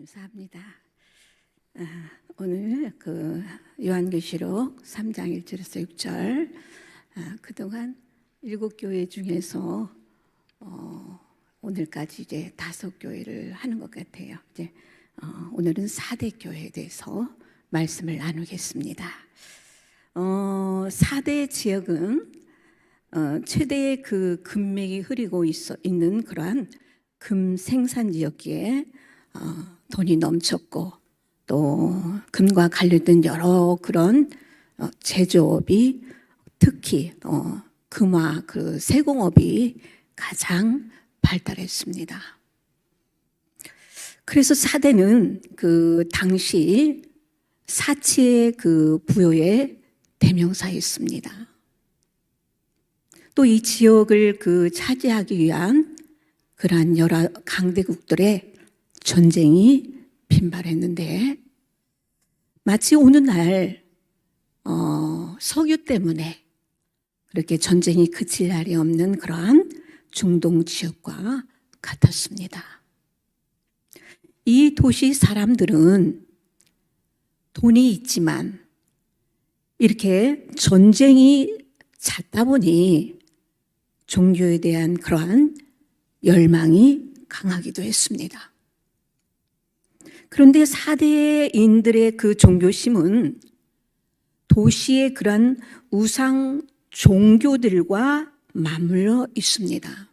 감사합니다. 오늘 요한계시록 3장 1절에서 6절 그동안 7교회 중에서 오늘까지 이제 5교회를 하는 것 같아요. 이제 오늘은 4대 교회에 대해서 말씀을 나누겠습니다. 4대 지역은 최대의 금맥이 흐르고 있는 그러한 금 생산 지역기에 돈이 넘쳤고 또 금과 관련된 여러 그런 제조업이 특히 금화 세공업이 가장 발달했습니다. 그래서 사대는 당시 사치의 부여의 대명사였습니다. 또 이 지역을 차지하기 위한 그러한 여러 강대국들의 전쟁이 빈발했는데 마치 오늘날 석유 때문에 그렇게 전쟁이 그칠 날이 없는 그러한 중동 지역과 같았습니다. 이 도시 사람들은 돈이 있지만 이렇게 전쟁이 잦다 보니 종교에 대한 그러한 열망이 강하기도 했습니다. 그런데 사대인들의 종교심은 도시의 그런 우상 종교들과 맞물려 있습니다.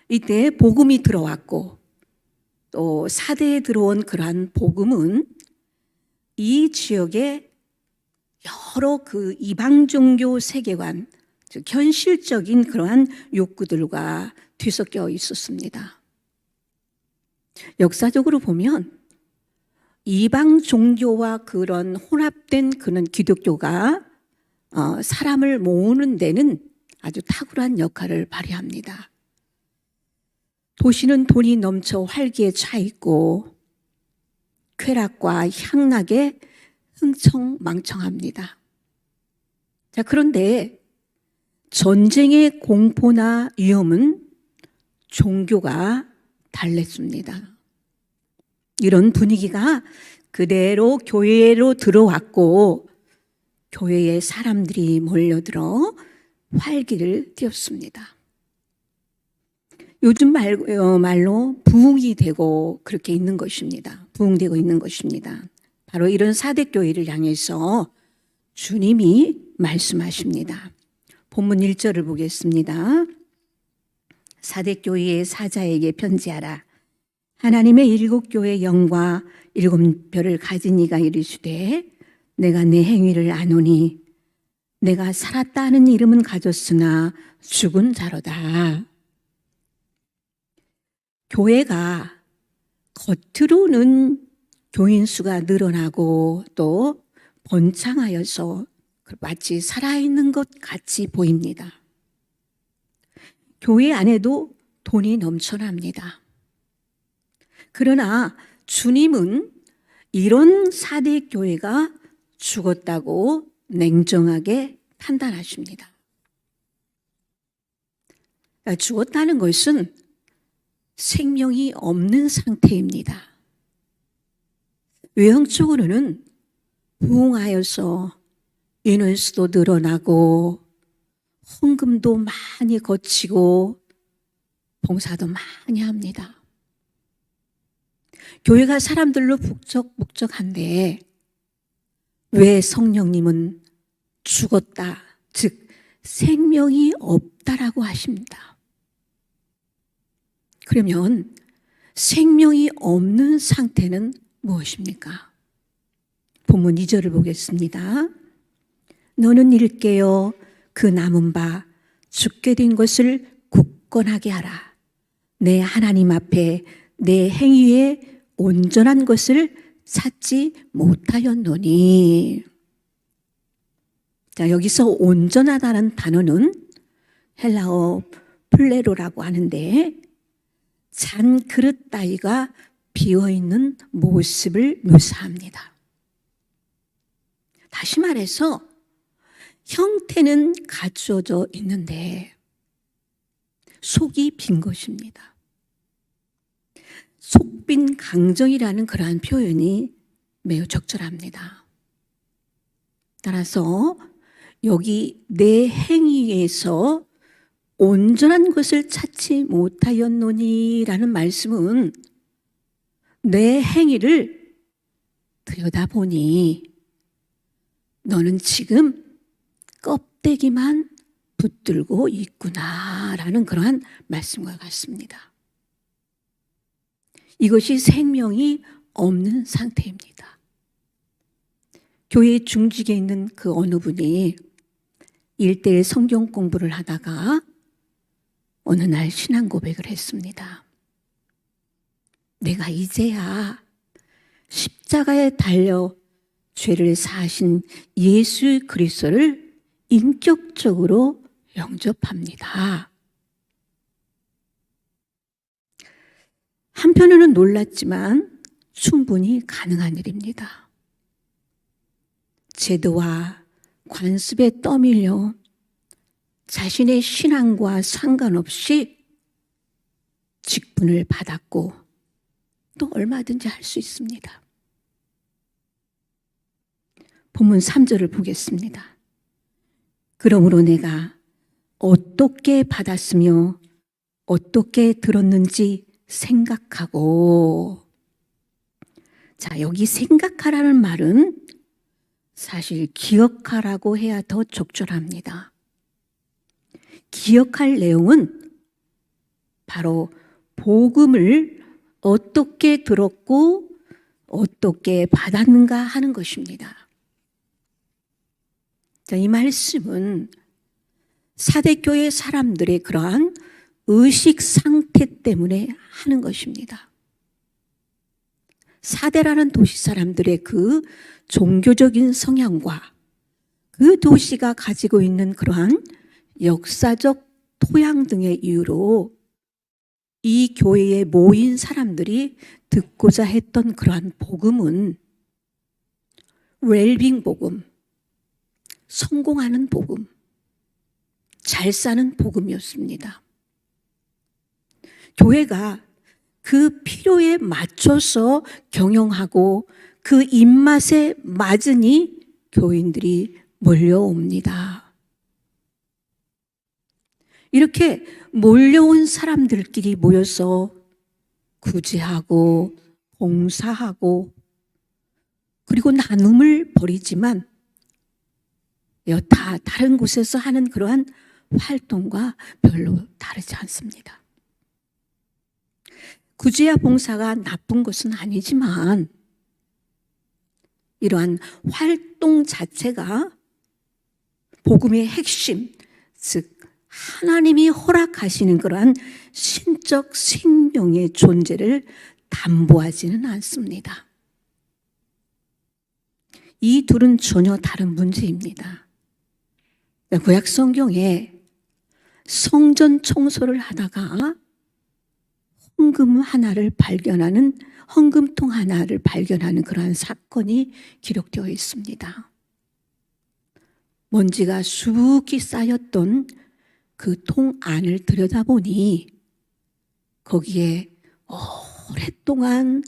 이때 복음이 들어왔고 또 사대에 들어온 그러한 복음은 이 지역의 여러 이방 종교 세계관, 즉 현실적인 그러한 욕구들과 뒤섞여 있었습니다. 역사적으로 보면 이방 종교와 그런 혼합된 그런 기독교가 사람을 모으는 데는 아주 탁월한 역할을 발휘합니다. 도시는 돈이 넘쳐 활기에 차 있고 쾌락과 향락에 흥청망청합니다. 자, 그런데 전쟁의 공포나 위험은 종교가 달랬습니다. 이런 분위기가 그대로 교회로 들어왔고 교회에 사람들이 몰려들어 활기를 띄웠습니다. 요즘 말로 부흥이 되고 그렇게 있는 것입니다. 부흥되고 있는 것입니다. 바로 이런 사대교회를 향해서 주님이 말씀하십니다. 본문 1절을 보겠습니다. 사대교회의 사자에게 편지하라. 하나님의 7교회의 영과 7별을 가진 이가 이르시되 내가 내 행위를 아노니 내가 살았다 하는 이름은 가졌으나 죽은 자로다. 교회가 겉으로는 교인 수가 늘어나고 또 번창하여서 마치 살아있는 것 같이 보입니다. 교회 안에도 돈이 넘쳐납니다. 그러나 주님은 이런 사대 교회가 죽었다고 냉정하게 판단하십니다. 그러니까 죽었다는 것은 생명이 없는 상태입니다. 외형적으로는 부흥하여서 인원수도 늘어나고 헌금도 많이 거치고 봉사도 많이 합니다. 교회가 사람들로 북적북적한데 왜 성령님은 죽었다, 즉 생명이 없다라고 하십니다. 그러면 생명이 없는 상태는 무엇입니까? 본문 2절을 보겠습니다. 너는 일깨어 그 남은 바 죽게 된 것을 굳건하게 하라. 내 하나님 앞에 내 행위에 온전한 것을 찾지 못하였노니. 자, 여기서 온전하다는 단어는 헬라어 플레로라고 하는데 잔 그릇 따위가 비어있는 모습을 묘사합니다. 다시 말해서 형태는 갖추어져 있는데 속이 빈 것입니다. 속빈 강정이라는 그러한 표현이 매우 적절합니다. 따라서 여기 내 행위에서 온전한 것을 찾지 못하였노니라는 말씀은 내 행위를 들여다보니 너는 지금 껍데기만 붙들고 있구나라는 그러한 말씀과 같습니다. 이것이 생명이 없는 상태입니다. 교회 중직에 있는 그 어느 분이 1:1 성경 공부를 하다가 어느 날 신앙 고백을 했습니다. 내가 이제야 십자가에 달려 죄를 사하신 예수 그리스도를 인격적으로 영접합니다. 한편으로는 놀랐지만 충분히 가능한 일입니다. 제도와 관습에 떠밀려 자신의 신앙과 상관없이 직분을 받았고 또 얼마든지 할 수 있습니다. 본문 3절을 보겠습니다. 그러므로 내가 어떻게 받았으며 어떻게 들었는지 생각하고, 자, 여기 생각하라는 말은 사실 기억하라고 해야 더 적절합니다. 기억할 내용은 바로 복음을 어떻게 들었고 어떻게 받았는가 하는 것입니다. 자, 이 말씀은 사대교회 사람들의 그러한 의식 상태 때문에 하는 것입니다. 사대라는 도시 사람들의 그 종교적인 성향과 그 도시가 가지고 있는 그러한 역사적 토양 등의 이유로 이 교회에 모인 사람들이 듣고자 했던 그러한 복음은 웰빙 복음, 성공하는 복음, 잘 사는 복음이었습니다. 교회가 그 필요에 맞춰서 경영하고 그 입맛에 맞으니 교인들이 몰려옵니다. 이렇게 몰려온 사람들끼리 모여서 구제하고 봉사하고 그리고 나눔을 벌이지만 여타 다른 곳에서 하는 그러한 활동과 별로 다르지 않습니다. 구제와 봉사가 나쁜 것은 아니지만 이러한 활동 자체가 복음의 핵심, 즉 하나님이 허락하시는 그러한 신적 생명의 존재를 담보하지는 않습니다. 이 둘은 전혀 다른 문제입니다. 구약 성경에 성전 청소를 하다가 헌금통 하나를 발견하는 그러한 사건이 기록되어 있습니다. 먼지가 수북히 쌓였던 그 통 안을 들여다보니 거기에 오랫동안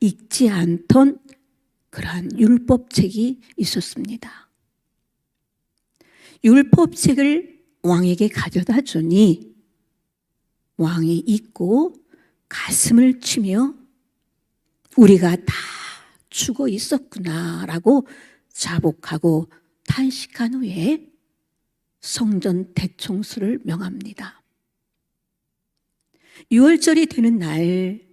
읽지 않던 그러한 율법책이 있었습니다. 율법책을 왕에게 가져다 주니 왕이 읽고 가슴을 치며 우리가 다 죽어 있었구나라고 자복하고 탄식한 후에 성전 대청소를 명합니다. 6월절이 되는 날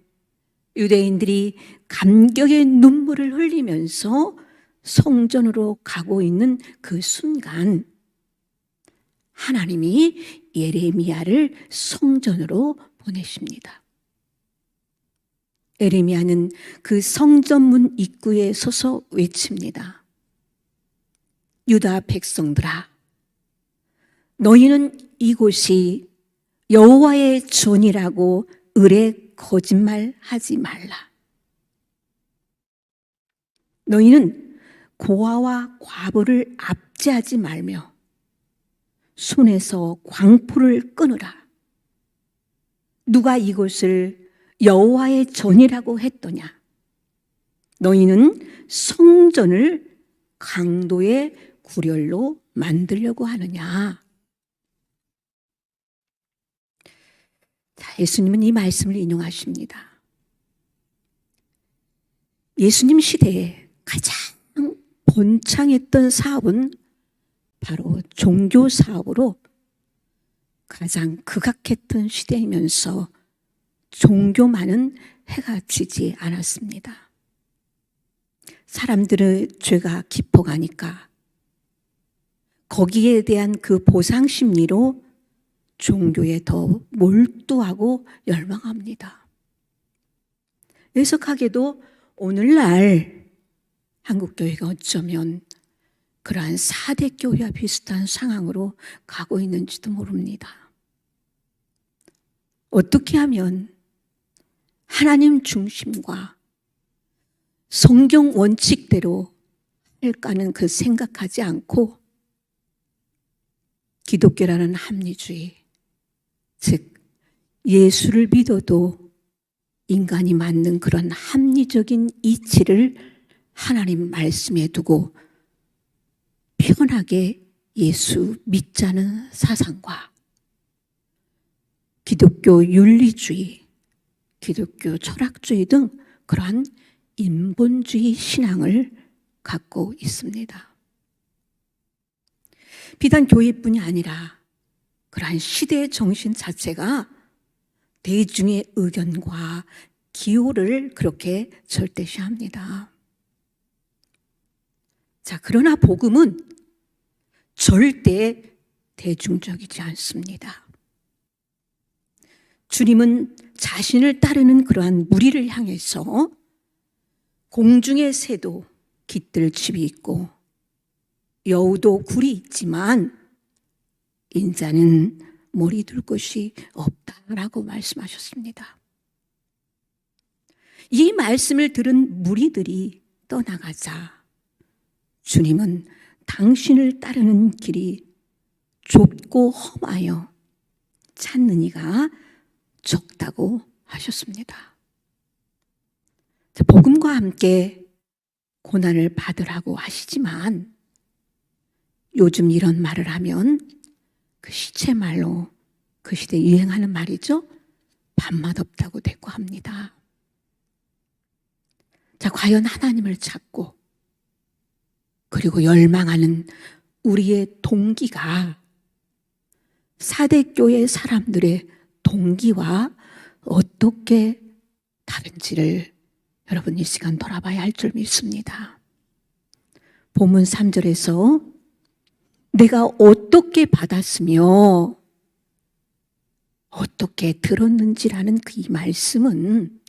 유대인들이 감격의 눈물을 흘리면서 성전으로 가고 있는 그 순간 하나님이 예레미야를 성전으로 보내십니다. 예레미야는 그 성전문 입구에 서서 외칩니다. 유다 백성들아, 너희는 이곳이 여호와의 전이라고 을에 거짓말하지 말라. 너희는 고아와 과부를 압제하지 말며 손에서 광포를 끊으라. 누가 이곳을 여호와의 전이라고 했더냐? 너희는 성전을 강도의 구렬로 만들려고 하느냐? 자, 예수님은 이 말씀을 인용하십니다. 예수님 시대에 가장 번창했던 사업은 바로 종교 사업으로 가장 극악했던 시대이면서 종교만은 해가 지지 않았습니다. 사람들의 죄가 깊어가니까 거기에 대한 그 보상 심리로 종교에 더 몰두하고 열망합니다. 애석하게도 오늘날 한국교회가 어쩌면 그러한 4대 교회와 비슷한 상황으로 가고 있는지도 모릅니다. 어떻게 하면 하나님 중심과 성경 원칙대로 할까는 그 생각하지 않고 기독교라는 합리주의, 즉 예수를 믿어도 인간이 맞는 그런 합리적인 이치를 하나님 말씀에 두고 편하게 예수 믿자는 사상과 기독교 윤리주의, 기독교 철학주의 등 그러한 인본주의 신앙을 갖고 있습니다. 비단 교회뿐이 아니라 그러한 시대의 정신 자체가 대중의 의견과 기호를 그렇게 절대시합니다. 자, 그러나 복음은 절대 대중적이지 않습니다. 주님은 자신을 따르는 그러한 무리를 향해서 공중의 새도 깃들 집이 있고 여우도 굴이 있지만 인자는 머리 둘 곳이 없다라고 말씀하셨습니다. 이 말씀을 들은 무리들이 떠나가자 주님은 당신을 따르는 길이 좁고 험하여 찾는 이가 적다고 하셨습니다. 복음과 함께 고난을 받으라고 하시지만 요즘 이런 말을 하면 그 시체말로 그 시대에 유행하는 말이죠. 밥맛 없다고 대꾸합니다. 자, 과연 하나님을 찾고 그리고 열망하는 우리의 동기가 4대 교회 사람들의 동기와 어떻게 다른지를 여러분 이 시간 돌아봐야 할 줄 믿습니다. 본문 3절에서 내가 어떻게 받았으며 어떻게 들었는지라는 그 이 말씀은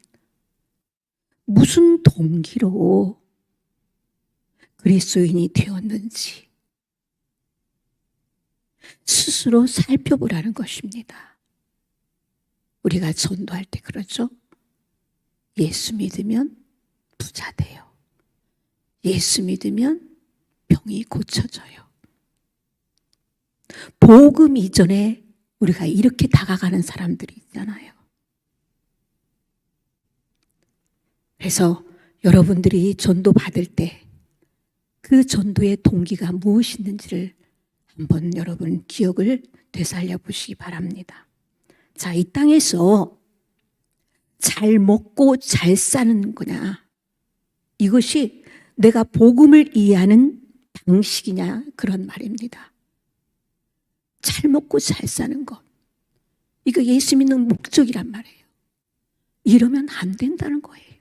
무슨 동기로 그리스도인이 되었는지 스스로 살펴보라는 것입니다. 우리가 전도할 때 그러죠. 예수 믿으면 부자 돼요. 예수 믿으면 병이 고쳐져요. 복음 이전에 우리가 이렇게 다가가는 사람들이 있잖아요. 그래서 여러분들이 전도 받을 때 그 전도의 동기가 무엇이었는지를 한번 여러분 기억을 되살려 보시기 바랍니다. 자, 이 땅에서 잘 먹고 잘 사는 거냐, 이것이 내가 복음을 이해하는 방식이냐, 그런 말입니다. 잘 먹고 잘 사는 것, 이거 예수 믿는 목적이란 말이에요. 이러면 안 된다는 거예요.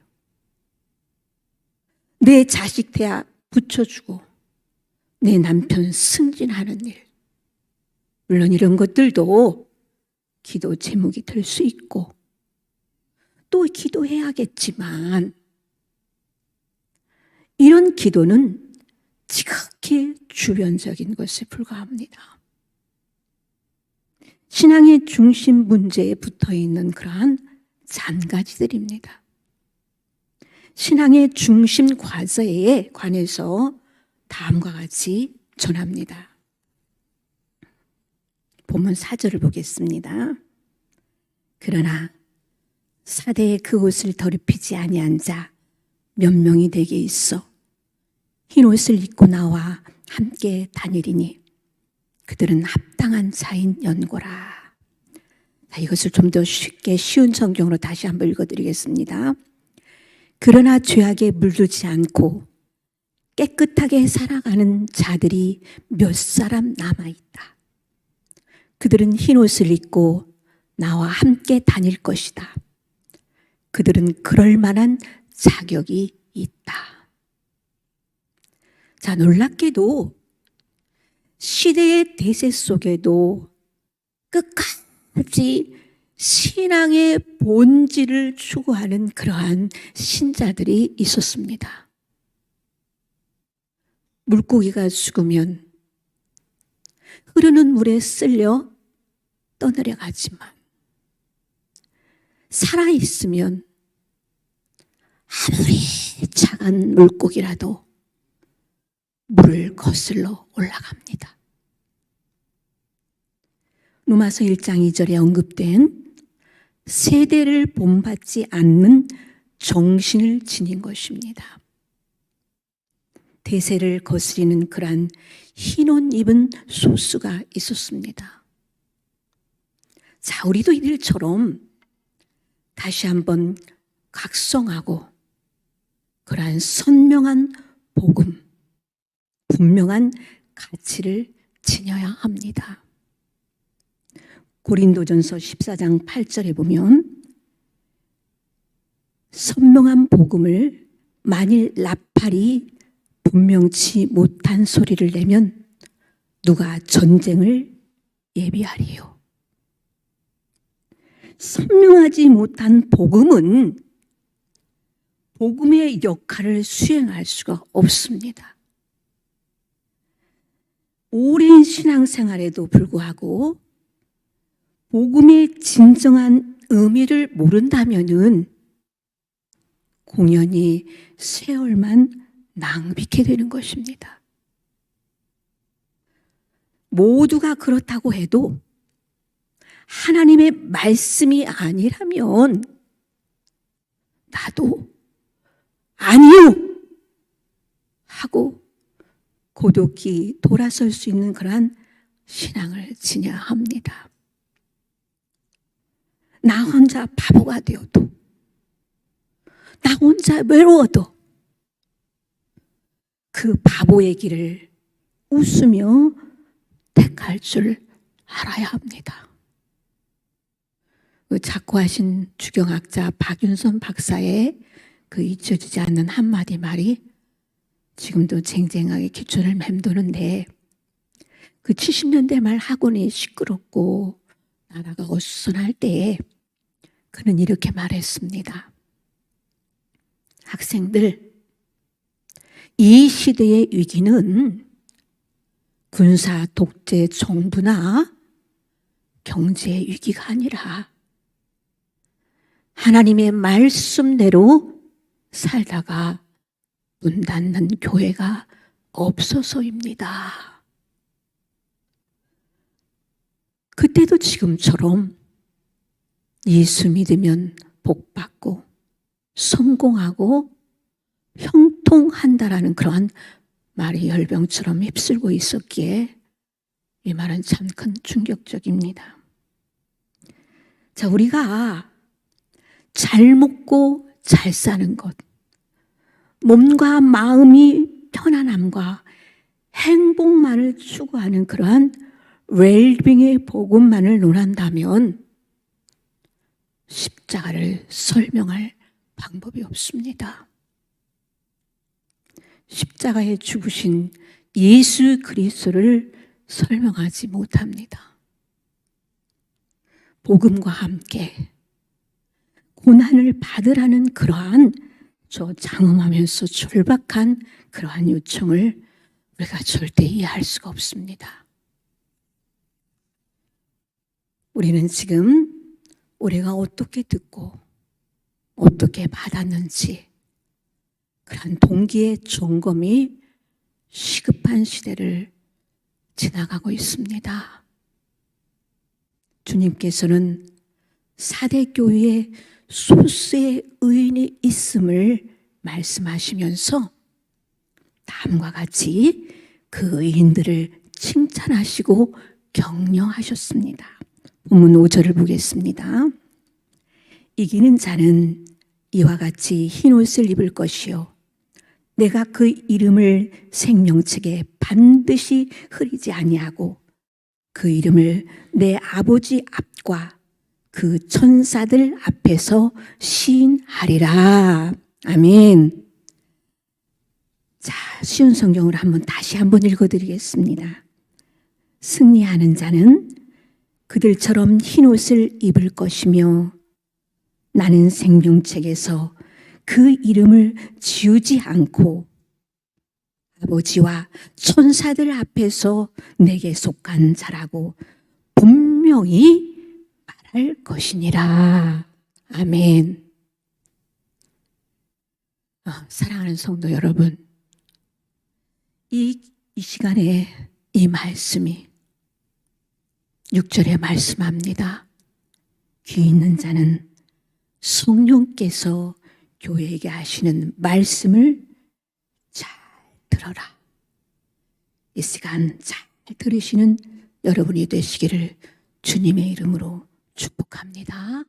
내 자식 대학 붙여주고 내 남편 승진하는 일, 물론 이런 것들도 기도 제목이 될 수 있고 또 기도해야겠지만 이런 기도는 지극히 주변적인 것에 불과합니다. 신앙의 중심 문제에 붙어있는 그러한 잔가지들입니다. 신앙의 중심 과제에 관해서 다음과 같이 전합니다. 본문 4절을 보겠습니다. 그러나 사대에 그 옷을 더럽히지 아니한 자 몇 명이 되게 있어 흰 옷을 입고 나와 함께 다니리니 그들은 합당한 자인 연고라. 자, 이것을 좀 더 쉽게 쉬운 성경으로 다시 한번 읽어드리겠습니다. 그러나 죄악에 물들지 않고 깨끗하게 살아가는 자들이 몇 사람 남아있다. 그들은 흰 옷을 입고 나와 함께 다닐 것이다. 그들은 그럴 만한 자격이 있다. 자, 놀랍게도 시대의 대세 속에도 끝까지 신앙의 본질을 추구하는 그러한 신자들이 있었습니다. 물고기가 죽으면 흐르는 물에 쓸려 떠내려가지만 살아있으면 아무리 작은 물고기라도 물을 거슬러 올라갑니다. 로마서 1장 2절에 언급된 세대를 본받지 않는 정신을 지닌 것입니다. 대세를 거스리는 그러한 흰 옷 입은 소수가 있었습니다. 자, 우리도 이들처럼 다시 한번 각성하고 그러한 선명한 복음, 분명한 가치를 지녀야 합니다. 고린도전서 14장 8절에 보면 선명한 복음을 만일 나팔이 분명치 못한 소리를 내면 누가 전쟁을 예비하리요. 선명하지 못한 복음은 복음의 역할을 수행할 수가 없습니다. 오랜 신앙생활에도 불구하고 복음의 진정한 의미를 모른다면은 공연히 세월만 낭비게 되는 것입니다. 모두가 그렇다고 해도 하나님의 말씀이 아니라면 나도 아니요 하고 고독히 돌아설 수 있는 그러한 신앙을 지녀야 합니다. 나 혼자 바보가 되어도, 나 혼자 외로워도 그 바보의 길을 웃으며 택할 줄 알아야 합니다. 그 작고하신 주경학자 박윤선 박사의 그 잊혀지지 않는 한마디 말이 지금도 쟁쟁하게 기초를 맴도는데, 그 70년대 말 학원이 시끄럽고 나라가 어수선할 때에 그는 이렇게 말했습니다. 학생들, 이 시대의 위기는 군사 독재 정부나 경제의 위기가 아니라 하나님의 말씀대로 살다가 문 닫는 교회가 없어서입니다. 그때도 지금처럼 예수 믿으면 복받고 성공하고 형통한다라는 그러한 말이 열병처럼 휩쓸고 있었기에 이 말은 참 큰 충격적입니다. 자, 우리가 잘 먹고 잘 사는 것, 몸과 마음이 편안함과 행복만을 추구하는 그러한 웰빙의 복음만을 논한다면 십자가를 설명할 방법이 없습니다. 십자가에 죽으신 예수 그리스도를 설명하지 못합니다. 복음과 함께 고난을 받으라는 그러한 저 장엄하면서 절박한 그러한 요청을 우리가 절대 이해할 수가 없습니다. 우리는 지금 우리가 어떻게 듣고 어떻게 받았는지 그런 동기의 점검이 시급한 시대를 지나가고 있습니다. 주님께서는 사대 교회의 소수의 의인이 있음을 말씀하시면서 다음과 같이 그 의인들을 칭찬하시고 격려하셨습니다. 본문 5절을 보겠습니다. 이기는 자는 이와 같이 흰옷을 입을 것이요 내가 그 이름을 생명책에 반드시 흐리지 아니하고 그 이름을 내 아버지 앞과 그 천사들 앞에서 시인하리라. 아멘. 자, 쉬운 성경으로 다시 한번 읽어드리겠습니다. 승리하는 자는 그들처럼 흰옷을 입을 것이며 나는 생명책에서 그 이름을 지우지 않고 아버지와 천사들 앞에서 내게 속한 자라고 분명히 말할 것이니라. 아멘. 사랑하는 성도 여러분, 이 시간에 이 말씀이 6절에 말씀합니다. 귀 있는 자는 성령께서 교회에게 하시는 말씀을 잘 들어라. 이 시간 잘 들으시는 여러분이 되시기를 주님의 이름으로 축복합니다.